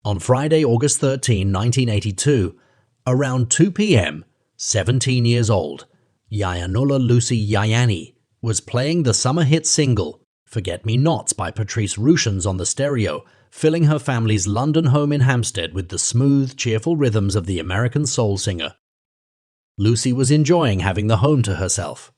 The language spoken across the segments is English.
On Friday, August 13, 1982, around 2 p.m., 17 years old, Yayanula Lucy Yayani was playing the summer hit single Forget Me Nots by Patrice Rushen's on the stereo, filling her family's London home in Hampstead with the smooth, cheerful rhythms of the American soul singer. Lucy was enjoying having the home to herself.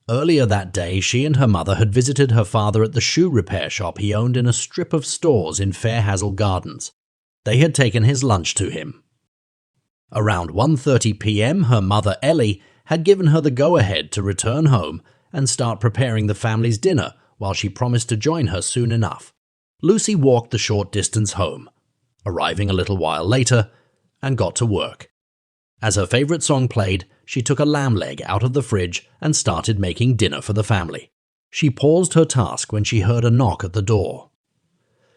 Earlier that day, she and her mother had visited her father at the shoe repair shop he owned in a strip of stores in Fairhazel Gardens. They had taken his lunch to him. Around 1:30 p.m., her mother Ellie had given her the go-ahead to return home and start preparing the family's dinner while she promised to join her soon enough. Lucy walked the short distance home, arriving a little while later, and got to work. As her favorite song played, she took a lamb leg out of the fridge and started making dinner for the family. She paused her task when she heard a knock at the door.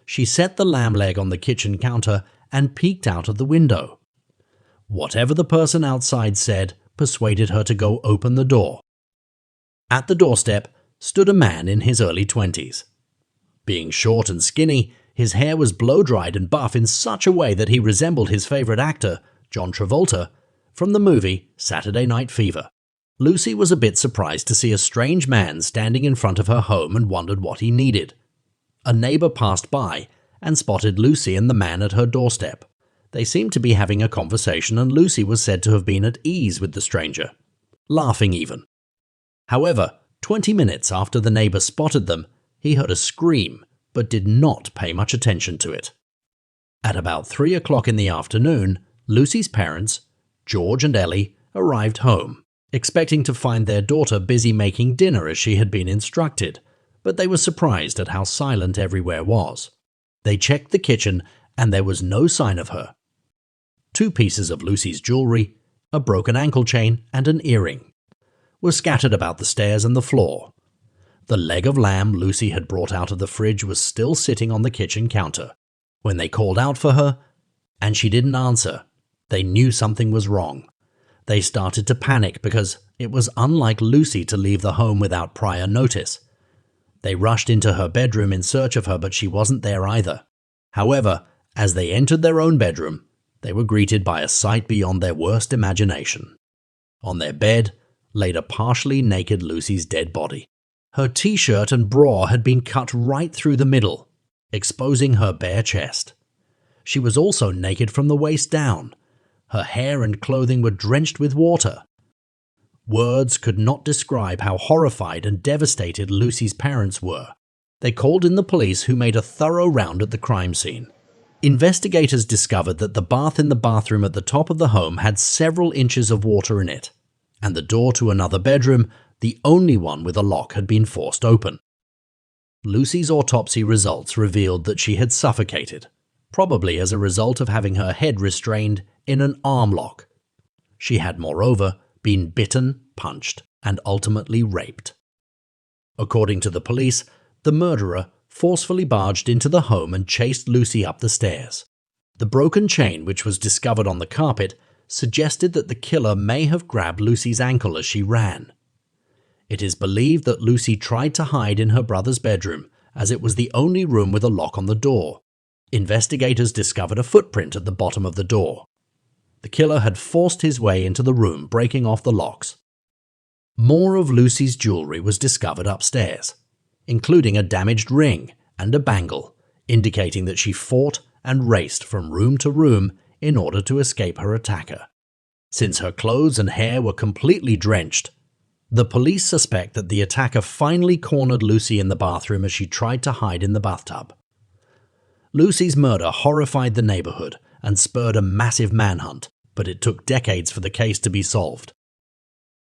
She set the lamb leg on the kitchen counter and peeked out of the window. Whatever the person outside said persuaded her to go open the door. At the doorstep stood a man in his early 20s. Being short and skinny, his hair was blow-dried and buff in such a way that he resembled his favorite actor, John Travolta, from the movie Saturday Night Fever. Lucy was a bit surprised to see a strange man standing in front of her home and wondered what he needed. A neighbor passed by and spotted Lucy and the man at her doorstep. They seemed to be having a conversation, and Lucy was said to have been at ease with the stranger, laughing even. However, 20 minutes after the neighbor spotted them, he heard a scream, but did not pay much attention to it. At about 3 o'clock in the afternoon, Lucy's parents, George and Ellie, arrived home, expecting to find their daughter busy making dinner as she had been instructed, but they were surprised at how silent everywhere was. They checked the kitchen and there was no sign of her. 2 pieces of Lucy's jewelry, a broken ankle chain and an earring, were scattered about the stairs and the floor. The leg of lamb Lucy had brought out of the fridge was still sitting on the kitchen counter. When they called out for her, and she didn't answer, they knew something was wrong. They started to panic because it was unlike Lucy to leave the home without prior notice. They rushed into her bedroom in search of her, but she wasn't there either. However, as they entered their own bedroom, they were greeted by a sight beyond their worst imagination. On their bed laid a partially naked Lucy's dead body. Her t-shirt and bra had been cut right through the middle, exposing her bare chest. She was also naked from the waist down. Her hair and clothing were drenched with water. Words could not describe how horrified and devastated Lucy's parents were. They called in the police, who made a thorough round at the crime scene. Investigators discovered that the bath in the bathroom at the top of the home had several inches of water in it, and the door to another bedroom, the only one with a lock, had been forced open. Lucy's autopsy results revealed that she had suffocated, probably as a result of having her head restrained in an arm lock. She had, moreover, been bitten, punched, and ultimately raped. According to the police, the murderer forcefully barged into the home and chased Lucy up the stairs. The broken chain, which was discovered on the carpet, suggested that the killer may have grabbed Lucy's ankle as she ran. It is believed that Lucy tried to hide in her brother's bedroom, as it was the only room with a lock on the door. Investigators discovered a footprint at the bottom of the door. The killer had forced his way into the room, breaking off the locks. More of Lucy's jewelry was discovered upstairs, including a damaged ring and a bangle, indicating that she fought and raced from room to room in order to escape her attacker. Since her clothes and hair were completely drenched, the police suspect that the attacker finally cornered Lucy in the bathroom as she tried to hide in the bathtub. Lucy's murder horrified the neighborhood and spurred a massive manhunt, but it took decades for the case to be solved.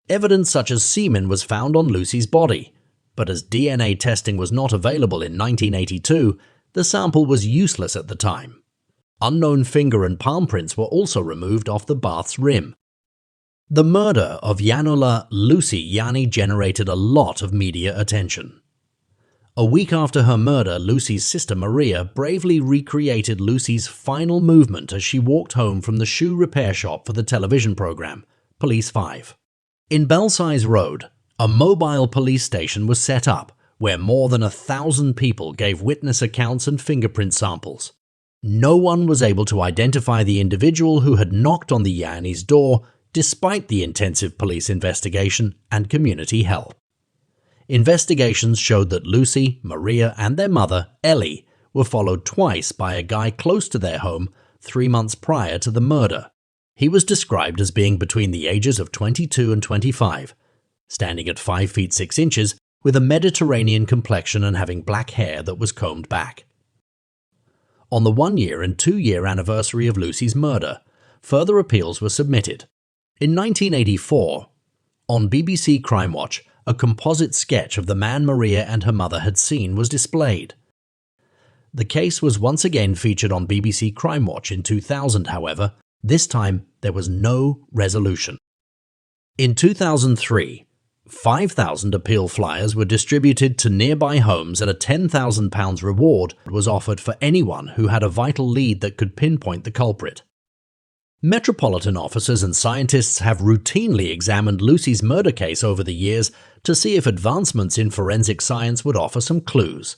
Evidence such as semen was found on Lucy's body, but as DNA testing was not available in 1982, the sample was useless at the time. Unknown finger and palm prints were also removed off the bath's rim. The murder of Yayanula Lucy Yayani generated a lot of media attention. A week after her murder, Lucy's sister Maria bravely recreated Lucy's final movement as she walked home from the shoe repair shop for the television program, Police 5. In Belsize Road, a mobile police station was set up where more than 1,000 people gave witness accounts and fingerprint samples. No one was able to identify the individual who had knocked on the Yanis' door despite the intensive police investigation and community help. Investigations showed that Lucy, Maria, and their mother, Ellie, were followed twice by a guy close to their home 3 months prior to the murder. He was described as being between the ages of 22 and 25, standing at 5 feet 6 inches, with a Mediterranean complexion and having black hair that was combed back. On the 1-year and 2-year anniversary of Lucy's murder, further appeals were submitted. In 1984, on BBC Crime Watch, a composite sketch of the man Maria and her mother had seen was displayed. The case was once again featured on BBC Crime Watch in 2000, however. This time there was no resolution. In 2003, 5,000 appeal flyers were distributed to nearby homes and a £10,000 reward was offered for anyone who had a vital lead that could pinpoint the culprit. Metropolitan officers and scientists have routinely examined Lucy's murder case over the years to see if advancements in forensic science would offer some clues.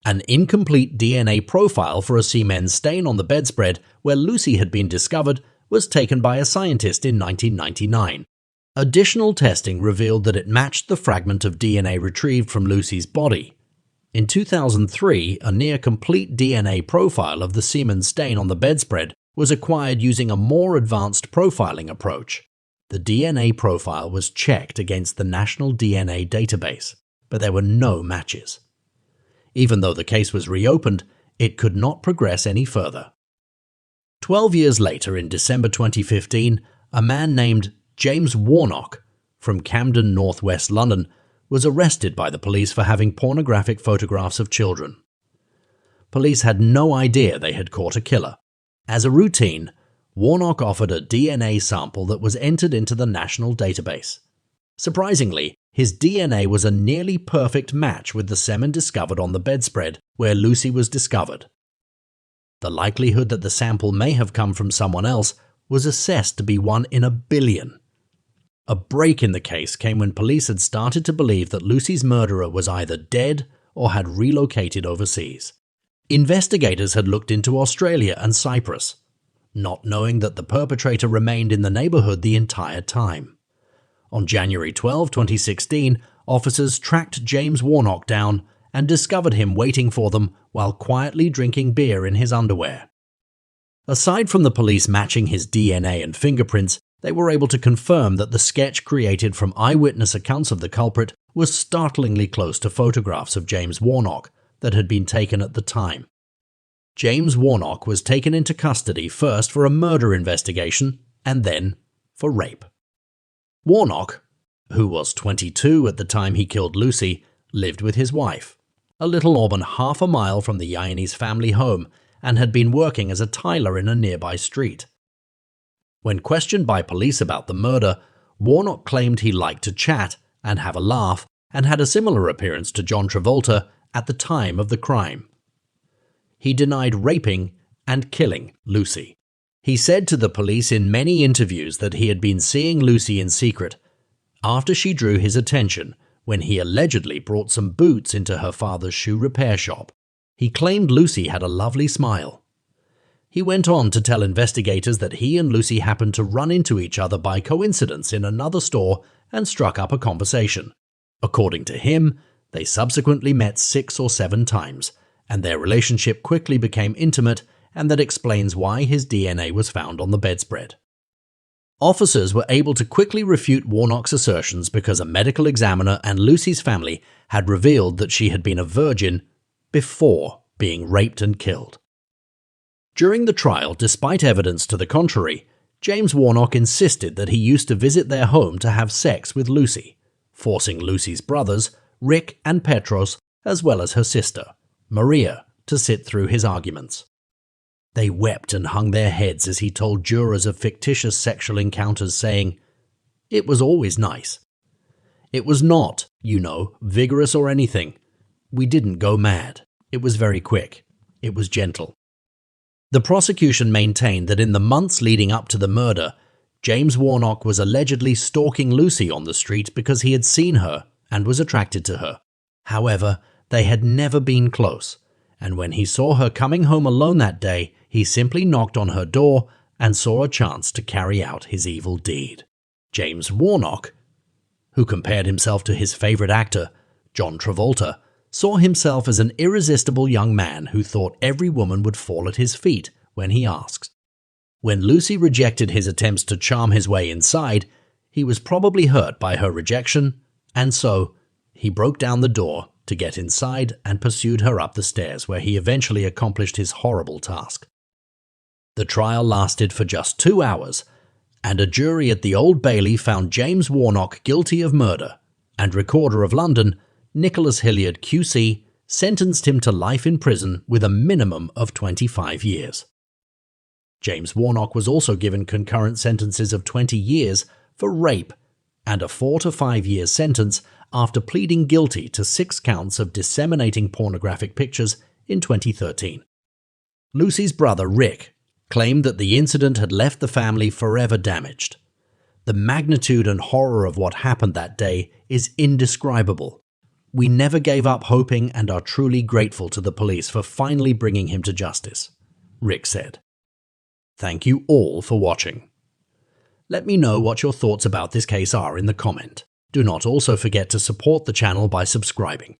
An incomplete DNA profile for a semen stain on the bedspread where Lucy had been discovered was taken by a scientist in 1999. Additional testing revealed that it matched the fragment of DNA retrieved from Lucy's body. In 2003, a near-complete DNA profile of the semen stain on the bedspread was acquired using a more advanced profiling approach. The DNA profile was checked against the National DNA Database, but there were no matches. Even though the case was reopened, it could not progress any further. 12 years later, in December 2015, a man named James Warnock from Camden, northwest London, was arrested by the police for having pornographic photographs of children. Police had no idea they had caught a killer. As a routine, Warnock offered a DNA sample that was entered into the national database. Surprisingly, his DNA was a nearly perfect match with the semen discovered on the bedspread where Lucy was discovered. The likelihood that the sample may have come from someone else was assessed to be 1 in a billion. A break in the case came when police had started to believe that Lucy's murderer was either dead or had relocated overseas. Investigators had looked into Australia and Cyprus, not knowing that the perpetrator remained in the neighborhood the entire time. On January 12, 2016, officers tracked James Warnock down and discovered him waiting for them while quietly drinking beer in his underwear. Aside from the police matching his DNA and fingerprints, they were able to confirm that the sketch created from eyewitness accounts of the culprit was startlingly close to photographs of James Warnock that had been taken at the time. James Warnock was taken into custody first for a murder investigation and then for rape. Warnock, who was 22 at the time he killed Lucy, lived with his wife, a little more than half a mile from the Yanis' family home, and had been working as a tiler in a nearby street. When questioned by police about the murder, Warnock claimed he liked to chat and have a laugh and had a similar appearance to John Travolta at the time of the crime. He denied raping and killing Lucy. He said to the police in many interviews that he had been seeing Lucy in secret after she drew his attention when he allegedly brought some boots into her father's shoe repair shop. He claimed Lucy had a lovely smile. He went on to tell investigators that he and Lucy happened to run into each other by coincidence in another store and struck up a conversation. According to him, they subsequently met 6 or 7 times, and their relationship quickly became intimate, and that explains why his DNA was found on the bedspread. Officers were able to quickly refute Warnock's assertions because a medical examiner and Lucy's family had revealed that she had been a virgin before being raped and killed. During the trial, despite evidence to the contrary, James Warnock insisted that he used to visit their home to have sex with Lucy, forcing Lucy's brothers, Rick and Petros, as well as her sister, Maria, to sit through his arguments. They wept and hung their heads as he told jurors of fictitious sexual encounters, saying, "It was always nice. It was not, vigorous or anything. We didn't go mad. It was very quick. It was gentle." The prosecution maintained that in the months leading up to the murder, James Warnock was allegedly stalking Lucy on the street because he had seen her and was attracted to her. However, they had never been close, and when he saw her coming home alone that day, he simply knocked on her door and saw a chance to carry out his evil deed. James Warnock, who compared himself to his favorite actor, John Travolta, saw himself as an irresistible young man who thought every woman would fall at his feet when he asked. When Lucy rejected his attempts to charm his way inside, he was probably hurt by her rejection, and so he broke down the door to get inside and pursued her up the stairs, where he eventually accomplished his horrible task. The trial lasted for just 2 hours, and a jury at the Old Bailey found James Warnock guilty of murder, and Recorder of London, Nicholas Hilliard QC, sentenced him to life in prison with a minimum of 25 years. James Warnock was also given concurrent sentences of 20 years for rape and a 4 to 5 year sentence after pleading guilty to 6 counts of disseminating pornographic pictures in 2013. Lucy's brother, Rick, claimed that the incident had left the family forever damaged. The magnitude and horror of what happened that day is indescribable. We never gave up hoping and are truly grateful to the police for finally bringing him to justice, Rick said. Thank you all for watching. Let me know what your thoughts about this case are in the comment. Do not also forget to support the channel by subscribing.